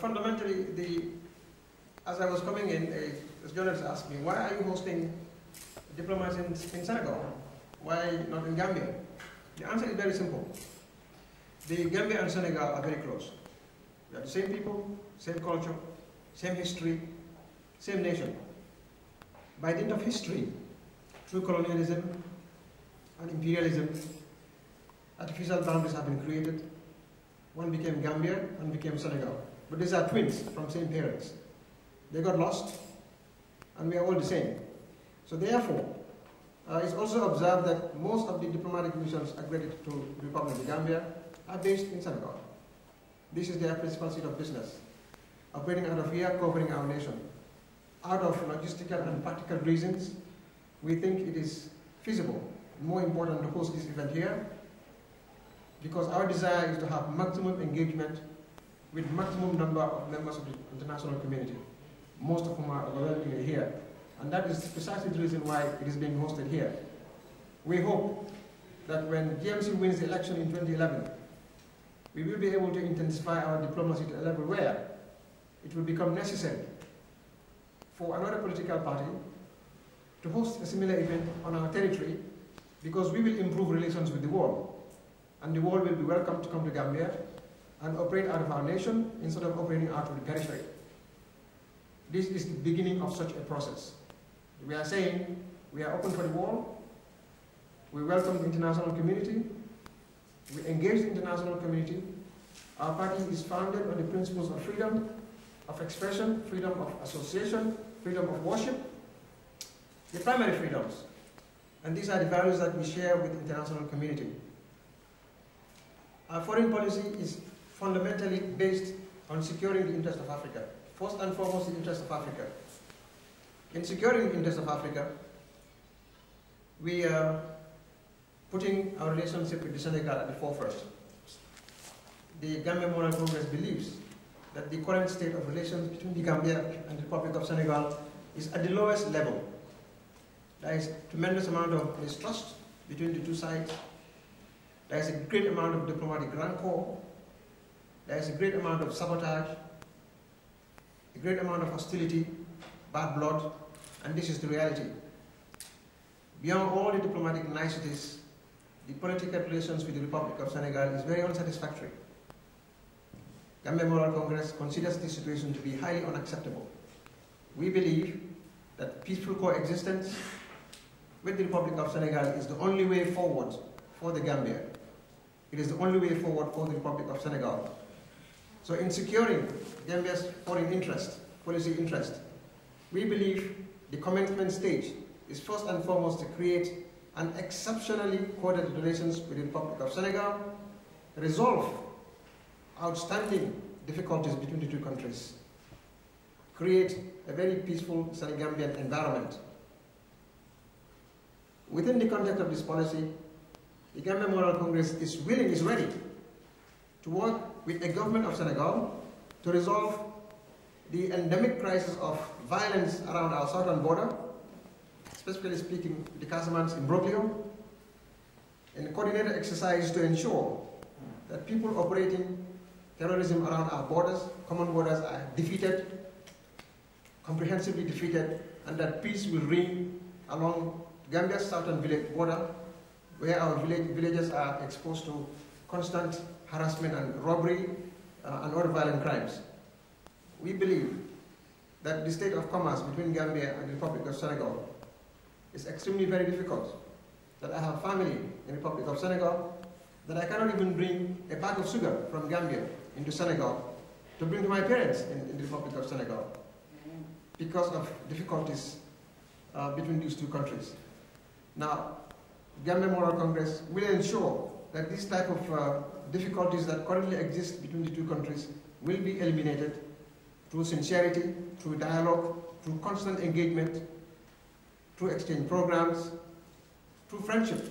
Fundamentally, as I was coming in, a journalist asked me, why are you hosting diplomats in Senegal? Why not in Gambia? The answer is very simple. The Gambia and Senegal are very close. We are the same people, same culture, same history, same nation. By dint of history, through colonialism and imperialism, artificial boundaries have been created. One became Gambia and became Senegal. But these are twins from same parents. They got lost, and we are all the same. So therefore, it's also observed that most of the diplomatic missions accredited to the Republic of Gambia are based in Senegal. This is their principal seat of business, operating out of here, covering our nation. Out of logistical and practical reasons, we think it is feasible, more important to host this event here, because our desire is to have maximum engagement with maximum number of members of the international community, most of whom are overwhelmingly here. And that is precisely the reason why it is being hosted here. We hope that when GMC wins the election in 2011, we will be able to intensify our diplomacy to a level where it will become necessary for another political party to host a similar event on our territory, because we will improve relations with the world. And the world will be welcome to come to Gambia and operate out of our nation instead of operating out of the periphery. This is the beginning of such a process. We are saying we are open for the world, we welcome the international community, we engage the international community. Our party is founded on the principles of freedom of expression, freedom of association, freedom of worship, the primary freedoms. And these are the values that we share with the international community. Our foreign policy is fundamentally based on securing the interest of Africa. First and foremost, the interest of Africa. In securing the interest of Africa, we are putting our relationship with the Senegal at the forefront. The Gambia Moral Congress believes that the current state of relations between the Gambia and the Republic of Senegal is at the lowest level. There is a tremendous amount of mistrust between the two sides. There is a great amount of diplomatic rancor. There is a great amount of sabotage, a great amount of hostility, bad blood, and this is the reality. Beyond all the diplomatic niceties, the political relations with the Republic of Senegal is very unsatisfactory. Gambia Moral Congress considers this situation to be highly unacceptable. We believe that peaceful coexistence with the Republic of Senegal is the only way forward for the Gambia. It is the only way forward for the Republic of Senegal. So in securing Gambia's foreign interest, policy interest, we believe the commencement stage is first and foremost to create an exceptionally coordinated relations with the Republic of Senegal, resolve outstanding difficulties between the two countries, create a very peaceful Senegambian environment. Within the context of this policy, the Gambia Moral Congress is ready to work with the government of Senegal to resolve the endemic crisis of violence around our southern border, specifically speaking the Casamance in Broglio, in a coordinated exercise to ensure that people operating terrorism around our borders, common borders, are defeated, comprehensively defeated, and that peace will reign along Gambia's southern border, where our villages are exposed to constant harassment and robbery and other violent crimes. We believe that the state of commerce between Gambia and the Republic of Senegal is extremely very difficult. That I have family in the Republic of Senegal, that I cannot even bring a bag of sugar from Gambia into Senegal to bring to my parents in the Republic of Senegal because of difficulties between these two countries. Now, Gambia Moral Congress will ensure that this type of difficulties that currently exist between the two countries will be eliminated through sincerity, through dialogue, through constant engagement, through exchange programs, through friendship.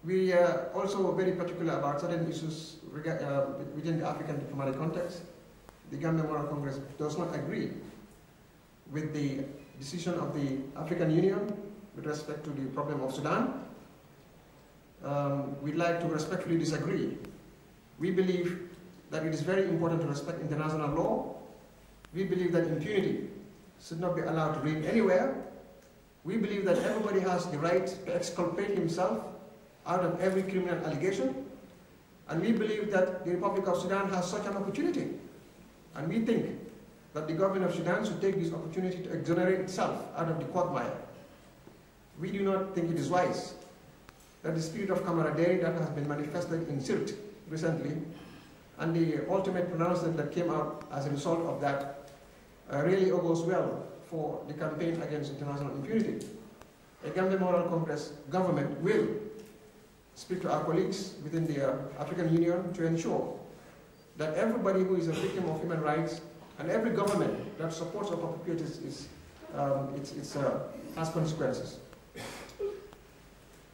We are also very particular about certain issues within the African diplomatic context. The Gambia Moral Congress does not agree with the decision of the African Union with respect to the problem of Sudan. We'd like to respectfully disagree. We believe that it is very important to respect international law. We believe that impunity should not be allowed to reign anywhere. We believe that everybody has the right to exculpate himself out of every criminal allegation. And we believe that the Republic of Sudan has such an opportunity. And we think that the government of Sudan should take this opportunity to exonerate itself out of the quagmire. We do not think it is wise that the spirit of camaraderie that has been manifested in Sirt recently, and the ultimate pronouncement that came out as a result of that, really augurs well for the campaign against international impunity. A Gambia Moral Congress government will speak to our colleagues within the African Union to ensure that everybody who is a victim of human rights and every government that supports or perpetuates has consequences.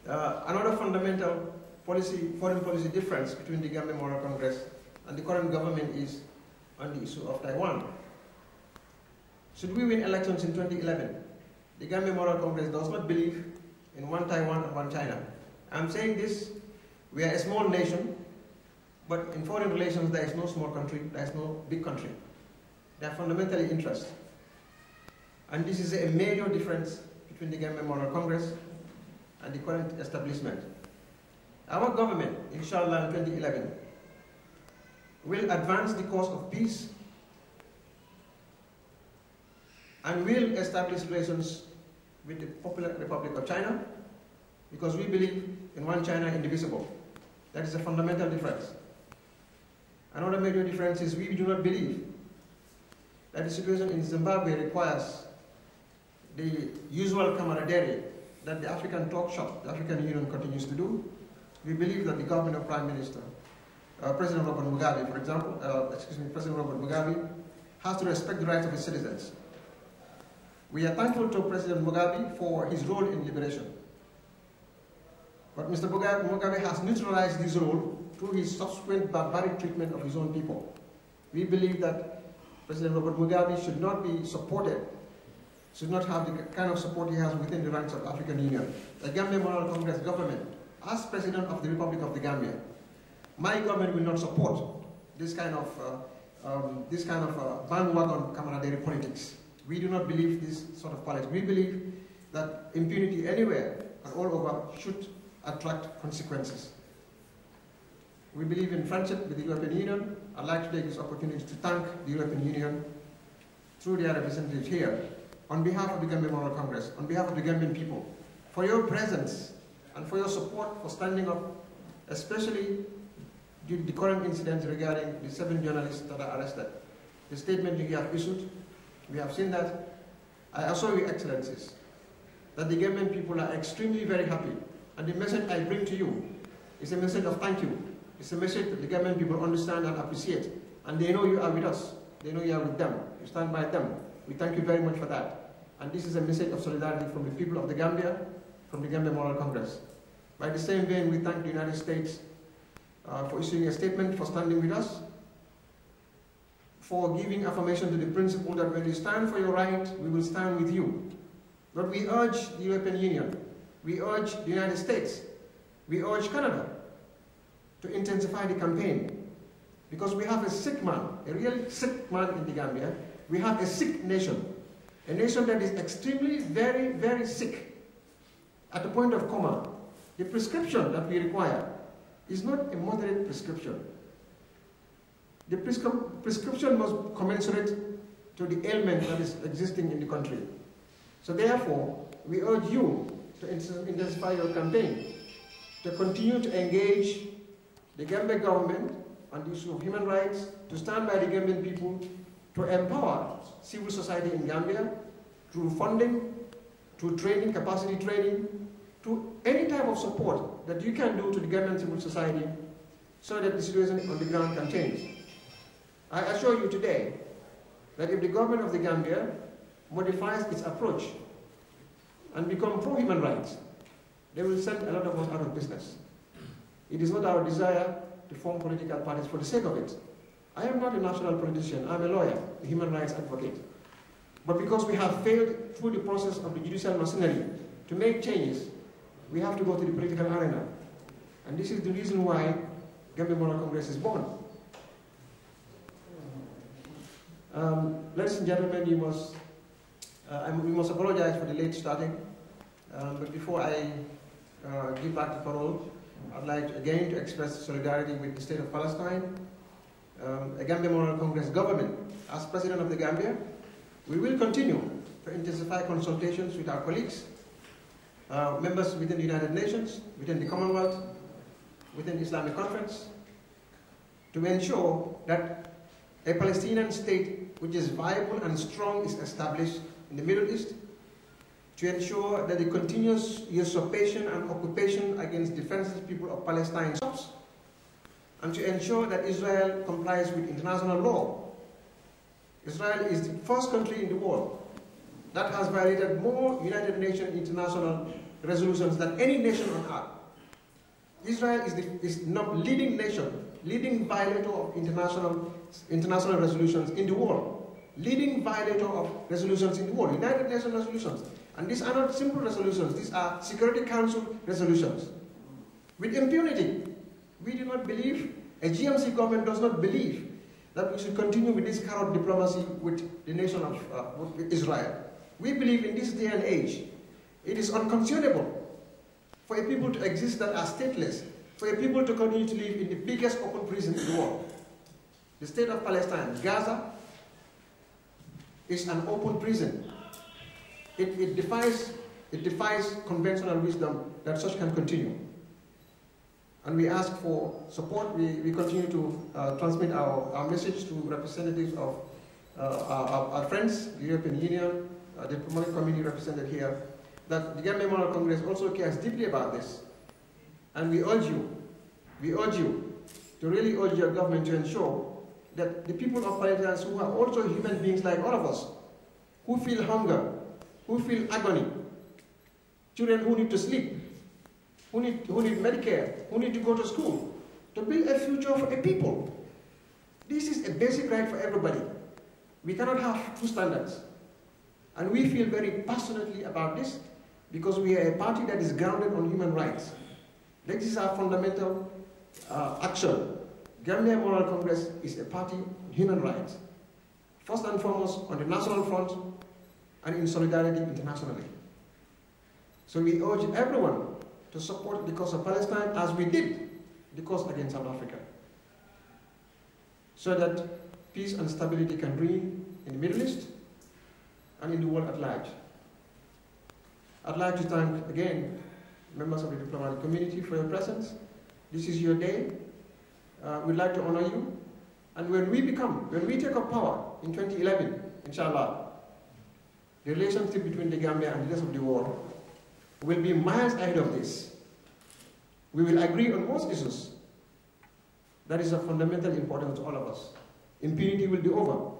Another fundamental foreign policy difference between the Gambia Moral Congress and the current government is on the issue of Taiwan. Should we win elections in 2011, the Gambia Moral Congress does not believe in one Taiwan and one China. I'm saying this, we are a small nation, but in foreign relations there is no small country, there is no big country. They are fundamentally interests. And this is a major difference between the Gambia Moral Congress and the current establishment. Our government, inshallah, in 2011, will advance the cause of peace and will establish relations with the Popular Republic of China, because we believe in one China indivisible. That is a fundamental difference. Another major difference is we do not believe that the situation in Zimbabwe requires the usual camaraderie that the African talk shop, the African Union, continues to do. We believe that the government of Prime Minister, President Robert Mugabe, for example, President Robert Mugabe, has to respect the rights of his citizens. We are thankful to President Mugabe for his role in liberation. But Mr. Mugabe has neutralized this role through his subsequent barbaric treatment of his own people. We believe that President Robert Mugabe should not be supported, should not have the kind of support he has within the ranks of African Union. The Gambia Moral Congress government, as President of the Republic of the Gambia, my government will not support this kind of bandwagon camaraderie politics. We do not believe this sort of politics. We believe that impunity anywhere and all over should attract consequences. We believe in friendship with the European Union. I'd like to take this opportunity to thank the European Union through their representatives here, on behalf of the Gambia Moral Congress, on behalf of the Gambian people, for your presence and for your support for standing up, especially due to the current incidents regarding the 7 journalists that are arrested. The statement you have issued, we have seen that. I assure you, Excellencies, that the Gambian people are extremely very happy, and the message I bring to you is a message of thank you. It's a message that the Gambian people understand and appreciate, and they know you are with us. They know you are with them. You stand by them. We thank you very much for that. And this is a message of solidarity from the people of the Gambia, from the Gambia Moral Congress. By the same vein, we thank the United States for issuing a statement, for standing with us, for giving affirmation to the principle that when you stand for your right, we will stand with you. But we urge the European Union, we urge the United States, we urge Canada to intensify the campaign, because we have a sick man, a real sick man in the Gambia. We have a sick nation, a nation that is extremely, very, very sick, at the point of coma. The prescription that we require is not a moderate prescription. The prescription must commensurate to the ailment that is existing in the country. So therefore, we urge you to intensify your campaign, to continue to engage the Gambia government on the issue of human rights, to stand by the Gambian people, to empower civil society in Gambia through funding, through training, capacity training, to any type of support that you can do to the Gambian civil society so that the situation on the ground can change. I assure you today that if the government of the Gambia modifies its approach and becomes pro-human rights, they will send a lot of us out of business. It is not our desire to form political parties for the sake of it. I am not a national politician, I'm a lawyer, a human rights advocate. But because we have failed through the process of the judicial machinery to make changes, we have to go to the political arena. And this is the reason why Gambia Moral Congress is born. Ladies and gentlemen, we must apologize for the late starting. But before I give back the parole, I'd like again to express solidarity with the state of Palestine. A Gambia Moral Congress government, as President of the Gambia, we will continue to intensify consultations with our colleagues, members within the United Nations, within the Commonwealth, within the Islamic Conference, to ensure that a Palestinian state which is viable and strong is established in the Middle East, to ensure that the continuous usurpation and occupation against defenseless people of Palestine stops, and to ensure that Israel complies with international law. Israel is the first country in the world that has violated more United Nations international resolutions than any nation on earth. Israel is the leading nation, leading violator of international resolutions in the world, leading violator of resolutions in the world, United Nations resolutions. And these are not simple resolutions, these are Security Council resolutions. With impunity, we do not believe, a GMC government does not believe that we should continue with this carrot diplomacy with the nation of Israel. We believe in this day and age, it is unconscionable for a people to exist that are stateless, for a people to continue to live in the biggest open prison in the world. The state of Palestine, Gaza, is an open prison. It defies conventional wisdom that such can continue. And we ask for support. We continue to transmit our message to representatives of our friends, the European Union, the diplomatic community represented here, that the Gambia Moral Congress also cares deeply about this. And we urge you to really urge your government to ensure that the people of Palestine, who are also human beings like all of us, who feel hunger, who feel agony, children who need to sleep, who need Medicare, who need to go to school, to build a future for a people. This is a basic right for everybody. We cannot have two standards. And we feel very passionately about this because we are a party that is grounded on human rights. This is our fundamental action. Gambia Moral Congress is a party on human rights. First and foremost on the national front and in solidarity internationally. So we urge everyone to support the cause of Palestine as we did the cause against South Africa, so that peace and stability can reign in the Middle East and in the world at large. I'd like to thank again members of the diplomatic community for your presence. This is your day. We'd like to honor you. And when we take up power in 2011, inshallah, the relationship between the Gambia and the rest of the world will be miles ahead of this. We will agree on most issues. That is of fundamental importance to all of us. Impunity will be over.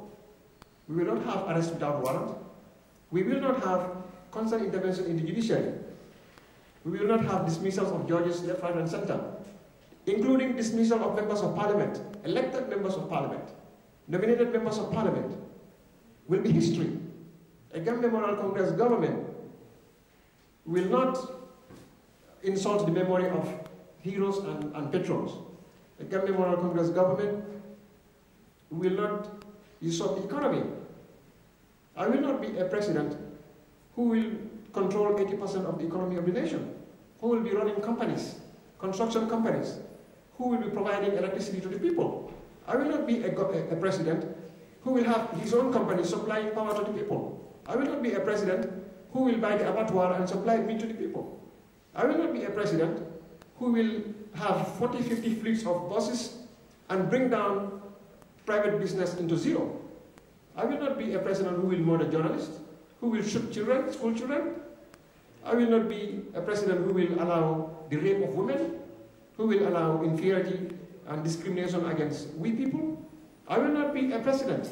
We will not have arrest without warrant. We will not have constant intervention in the judiciary. We will not have dismissals of judges left, right, and center, including dismissal of members of parliament, elected members of parliament, nominated members of parliament. Will be history. A Gambia Moral Congress government will not insult the memory of heroes and patrons. A Gambia Moral Congress government will not usurp the economy. I will not be a president who will control 80% of the economy of the nation, who will be running companies, construction companies, who will be providing electricity to the people. I will not be a president who will have his own company supplying power to the people. I will not be a president who will buy the abattoir and supply meat to the people. I will not be a president who will have 40, 50 fleets of buses and bring down private business into zero. I will not be a president who will murder journalists, who will shoot children, school children. I will not be a president who will allow the rape of women, who will allow inferiority and discrimination against we people. I will not be a president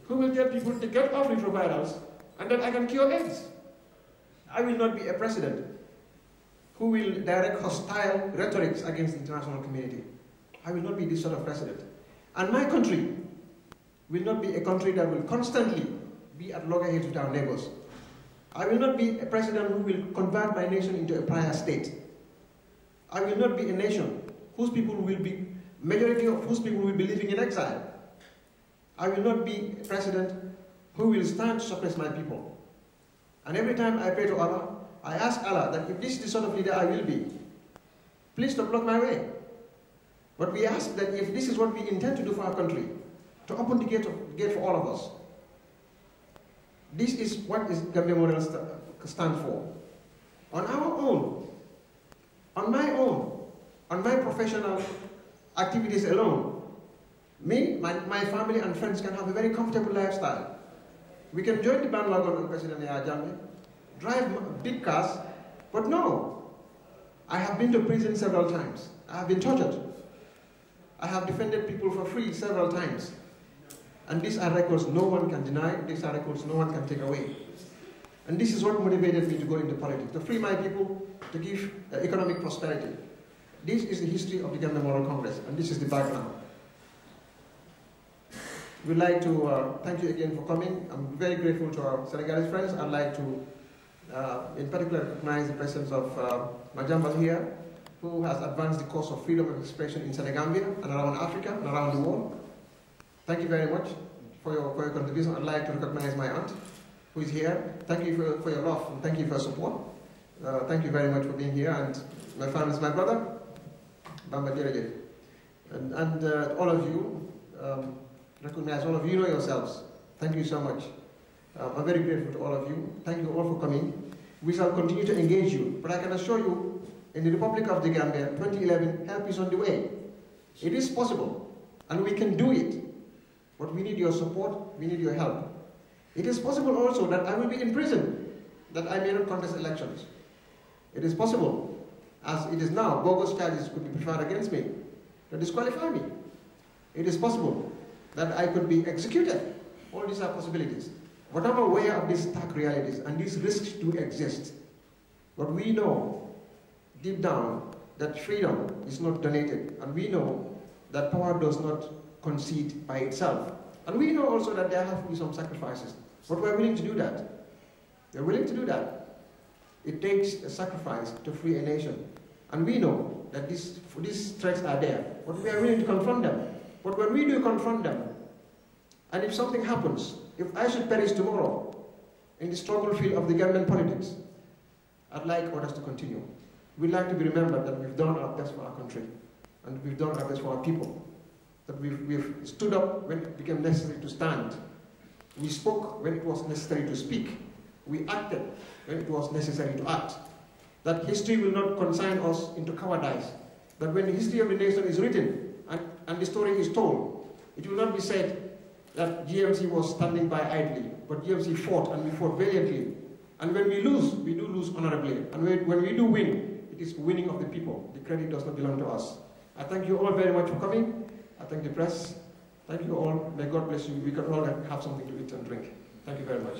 who will tell people to get off retrovirals and that I can cure AIDS. I will not be a president who will direct hostile rhetorics against the international community. I will not be this sort of president. And my country will not be a country that will constantly be at loggerheads with our neighbors. I will not be a president who will convert my nation into a pariah state. I will not be a nation whose people will be, majority of whose people will be living in exile. I will not be a president who will stand to suppress my people. And every time I pray to Allah, I ask Allah that if this is the sort of leader I will be, please don't block my way. But we ask that if this is what we intend to do for our country, to open the gate for all of us. This is what Gambia Model stands for. On our own, on my own, on my professional activities alone, me, my family and friends can have a very comfortable lifestyle. We can join the bandwagon of President Yahya Jammeh, drive big cars, but no. I have been to prison several times. I have been tortured. I have defended people for free several times. And these are records no one can deny, these are records no one can take away. And this is what motivated me to go into politics, to free my people, to give economic prosperity. This is the history of the Gambia Moral Congress, and this is the background. We'd like to thank you again for coming. I'm very grateful to our Senegalese friends. I'd like to, in particular, recognize the presence of Majambal here, who has advanced the cause of freedom of expression in Senegambia and around Africa and around the world. Thank you very much for your contribution. I'd like to recognize my aunt, who is here. Thank you for your love, and thank you for your support. Thank you very much for being here. And my family is my brother, Bamba Jereje. And all of you, recognize all of you know yourselves. Thank you so much. I'm very grateful to all of you. Thank you all for coming. We shall continue to engage you, but I can assure you, in the Republic of the Gambia, 2011, help is on the way. It is possible, and we can do it. But we need your support, we need your help. It is possible also that I will be in prison, that I may not contest elections. It is possible, as it is now, bogus charges could be preferred against me to disqualify me. It is possible that I could be executed. All these are possibilities. But I'm aware of these stark realities, and these risks do exist. But we know, deep down, that freedom is not donated, and we know that power does not concede by itself. And we know also that there have to be some sacrifices. But we're willing to do that. We're willing to do that. It takes a sacrifice to free a nation. And we know that these threats are there, but we are willing to confront them. But when we do confront them, and if something happens, if I should perish tomorrow in the struggle field of the Gambian politics, I'd like others to continue. We'd like to be remembered that we've done our best for our country, and we've done our best for our people. That we've stood up when it became necessary to stand. We spoke when it was necessary to speak. We acted when it was necessary to act. That history will not consign us into cowardice. That when the history of the nation is written and the story is told, it will not be said that GMC was standing by idly, but GMC fought, and we fought valiantly. And when we lose, we do lose honorably. And when we do win, it is winning of the people. The credit does not belong to us. I thank you all very much for coming. I thank the press. Thank you all. May God bless you. We can all have something to eat and drink. Thank you very much.